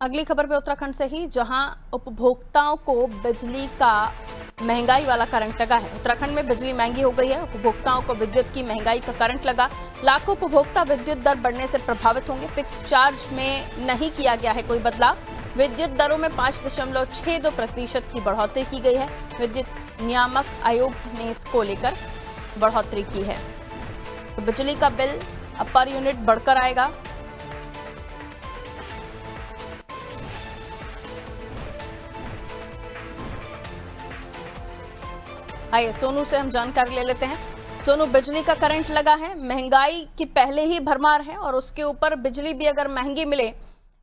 अगली खबर पे उत्तराखंड से ही, जहां उपभोक्ताओं को बिजली का महंगाई वाला करंट लगा है। उत्तराखंड में बिजली महंगी हो गई है। उपभोक्ताओं को विद्युत की महंगाई का करंट लगा। लाखों उपभोक्ता विद्युत दर बढ़ने से प्रभावित होंगे। फिक्स चार्ज में नहीं किया गया है कोई बदलाव। विद्युत दरों में 5.62% की बढ़ोतरी की गई है। विद्युत नियामक आयोग ने इसको लेकर बढ़ोतरी की है। तो बिजली का बिल अब पर यूनिट बढ़कर आएगा। आइए सोनू से हम जानकारी ले लेते हैं। सोनू, बिजली का करंट लगा है, महंगाई की पहले ही भरमार है और उसके ऊपर बिजली भी अगर महंगी मिले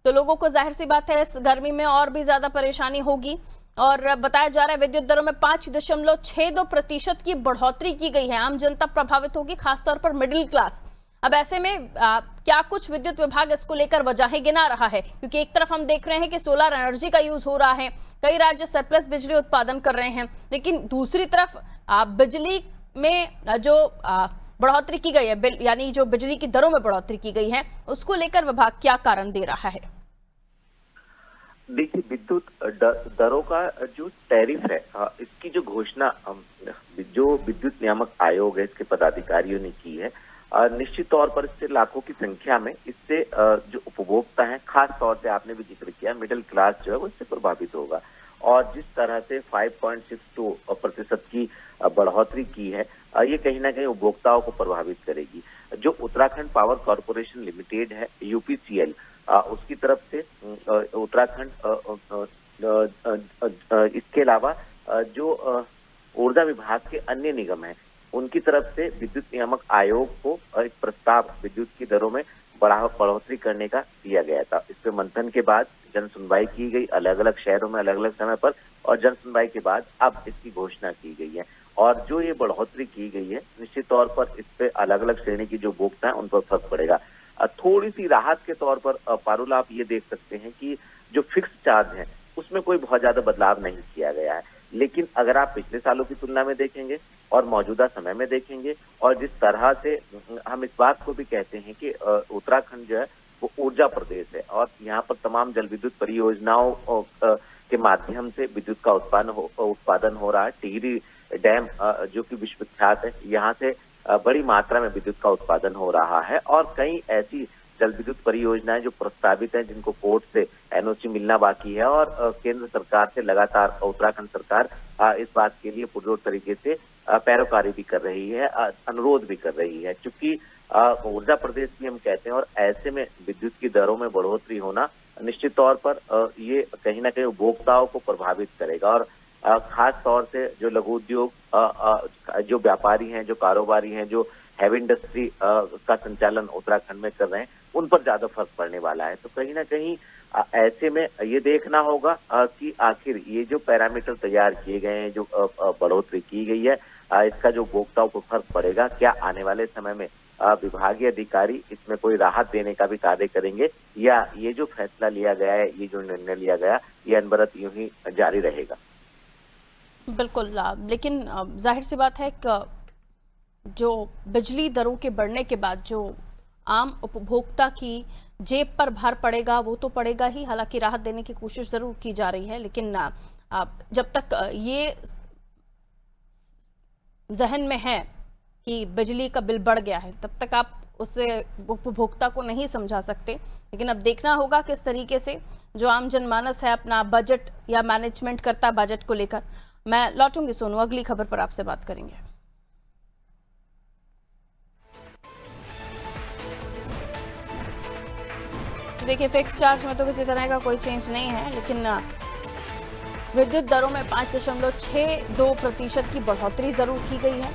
तो लोगों को जाहिर सी बात है इस गर्मी में और भी ज्यादा परेशानी होगी। और बताया जा रहा है विद्युत दरों में 5.62% की बढ़ोतरी की गई है। आम जनता प्रभावित होगी, खासतौर पर मिडिल क्लास। अब ऐसे में क्या कुछ विद्युत विभाग इसको लेकर वजहें गिना रहा है? क्योंकि एक तरफ हम देख रहे हैं कि सोलर एनर्जी का यूज हो रहा है, कई राज्य सरप्लस बिजली उत्पादन कर रहे हैं, लेकिन दूसरी तरफ बिजली में जो बढ़ोतरी की गई है, बिल यानी जो बिजली की दरों में बढ़ोतरी की गई है, उसको लेकर विभाग क्या कारण दे रहा है? देखिए, विद्युत दरों का जो टैरिफ है, इसकी जो घोषणा जो विद्युत नियामक आयोग है, इसके पदाधिकारियों ने की है, निश्चित तौर पर इससे लाखों की संख्या में इससे जो उपभोक्ता हैं, खास तौर से आपने भी जिक्र किया, मिडिल क्लास जो है वो इससे प्रभावित होगा। और जिस तरह से 5.62% की बढ़ोतरी की है, ये कहीं ना कहीं उपभोक्ताओं को प्रभावित करेगी। जो उत्तराखंड पावर कॉर्पोरेशन लिमिटेड है, यूपीसीएल, उसकी तरफ से उत्तराखंड, इसके अलावा जो ऊर्जा विभाग के अन्य निगम हैं, उनकी तरफ से विद्युत नियामक आयोग को एक प्रस्ताव विद्युत की दरों में बढ़ोतरी करने का दिया गया था। इस पे मंथन के बाद जन सुनवाई की गई अलग अलग शहरों में अलग अलग समय पर, और जन सुनवाई के बाद अब इसकी घोषणा की गई है। और जो ये बढ़ोतरी की गई है, निश्चित तौर पर इस पे अलग अलग श्रेणी की जो उपभोक्ता है उन पर फर्क पड़ेगा। थोड़ी सी राहत के तौर पर पारुल, आप ये देख सकते हैं कि जो फिक्स चार्ज है उसमें कोई बहुत ज्यादा बदलाव नहीं किया गया है। लेकिन अगर आप पिछले सालों की तुलना में देखेंगे और मौजूदा समय में देखेंगे, और जिस तरह से हम इस बात को भी कहते हैं कि उत्तराखंड जो है वो ऊर्जा प्रदेश है, और यहाँ पर तमाम जल विद्युत परियोजनाओं के माध्यम से विद्युत का उत्पादन हो रहा है। टिहरी डैम जो कि विश्व विख्यात है, यहाँ से बड़ी मात्रा में विद्युत का उत्पादन हो रहा है। और कई ऐसी जल विद्युत परियोजनाएं जो प्रस्तावित हैं, जिनको कोर्ट से एनओसी मिलना बाकी है, और केंद्र सरकार से लगातार उत्तराखंड सरकार इस बात के लिए पुरजोर तरीके से पैरोकारी भी कर रही है, अनुरोध भी कर रही है। चूंकि ऊर्जा प्रदेश भी हम कहते हैं, और ऐसे में विद्युत की दरों में बढ़ोतरी होना निश्चित तौर पर ये कहीं ना कहीं उपभोक्ताओं को प्रभावित करेगा। और खास तौर से जो लघु उद्योग, जो व्यापारी हैं, जो कारोबारी हैं, जो हैवी इंडस्ट्री का संचालन उत्तराखंड में कर रहे हैं, उन पर ज्यादा फर्क पड़ने वाला है। तो कहीं ना कहीं ऐसे में ये देखना होगा कि आखिर ये जो पैरामीटर तैयार किए गए हैं, जो बढ़ोतरी की गई है, इसका जो उपभोक्ताओं को फर्क पड़ेगा, क्या आने वाले समय में विभागीय अधिकारी इसमें कोई राहत देने का भी कार्य करेंगे, या ये जो फैसला लिया गया है, ये जो निर्णय लिया गया, ये अनवरत यूं ही जारी रहेगा? बिल्कुल, लेकिन जाहिर सी बात है कि जो बिजली दरों के बढ़ने के बाद जो आम उपभोक्ता की जेब पर भार पड़ेगा वो तो पड़ेगा ही। हालांकि राहत देने की कोशिश जरूर की जा रही है, लेकिन जब तक ये जहन में है कि बिजली का बिल बढ़ गया है, तब तक आप उससे उपभोक्ता को नहीं समझा सकते। लेकिन अब देखना होगा किस तरीके से जो आम जनमानस है अपना बजट या मैनेजमेंट करता है बजट को लेकर। मैं लौटूंगी सोनू, अगली खबर पर आपसे बात करेंगे। देखिए, फिक्स चार्ज में तो किसी तरह का कोई चेंज नहीं है, लेकिन विद्युत दरों में 5.62% की बढ़ोतरी जरूर की गई है।